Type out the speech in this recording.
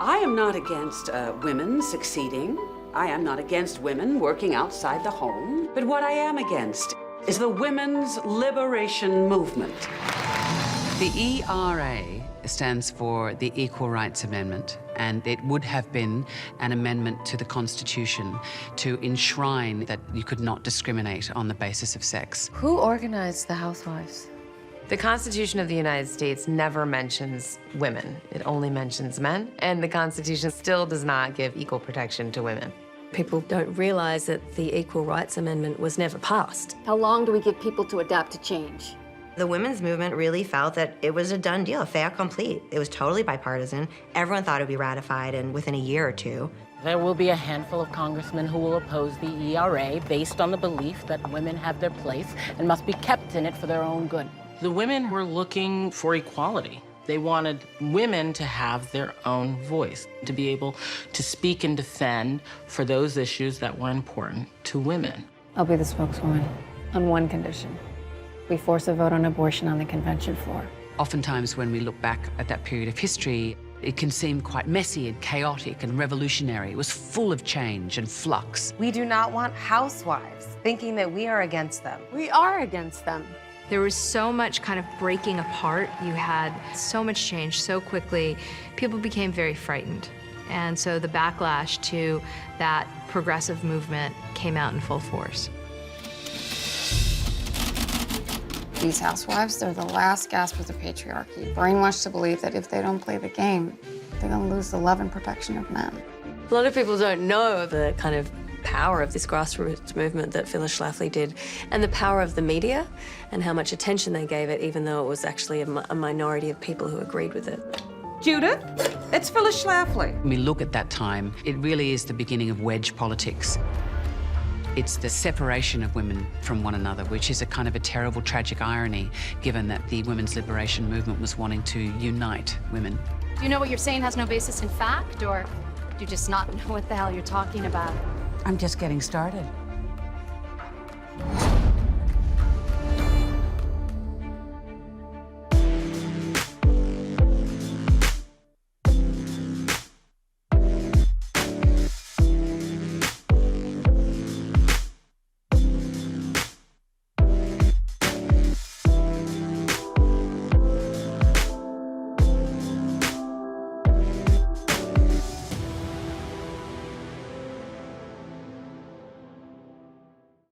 I am not against women succeeding. I am not against women working outside the home. But what I am against is the women's liberation movement. The ERA stands for the Equal Rights Amendment, and it would have been an amendment to the Constitution to enshrine that you could not discriminate on the basis of sex. Who organized the housewives? The Constitution of the United States never mentions women. It only mentions men, and the Constitution still does not give equal protection to women. People don't realize that the Equal Rights Amendment was never passed. How long do we give people to adapt to change? The women's movement really felt that it was a done deal, a fait accompli. It was totally bipartisan. Everyone thought it would be ratified within a year or two. There will be a handful of congressmen who will oppose the ERA based on the belief that women have their place and must be kept in it for their own good. The women were looking for equality. They wanted women to have their own voice, to be able to speak and defend for those issues that were important to women. I'll be the spokeswoman on one condition. We force a vote on abortion on the convention floor. Oftentimes when we look back at that period of history, it can seem quite messy and chaotic and revolutionary. It was full of change and flux. We do not want housewives thinking that we are against them. We are against them. There was so much kind of breaking apart. You had so much change so quickly. People became very frightened. And so the backlash to that progressive movement came out in full force. These housewives, they're the last gasp of the patriarchy, brainwashed to believe that if they don't play the game, they're gonna lose the love and protection of men. A lot of people don't know the kind of power of this grassroots movement that Phyllis Schlafly did, and the power of the media, and how much attention they gave it, even though it was actually a minority of people who agreed with it. Judith, it's Phyllis Schlafly. When we look at that time, it really is the beginning of wedge politics. It's the separation of women from one another, which is a kind of a terrible, tragic irony, given that the women's liberation movement was wanting to unite women. Do you know what you're saying has no basis in fact, or do you just not know what the hell you're talking about? I'm just getting started.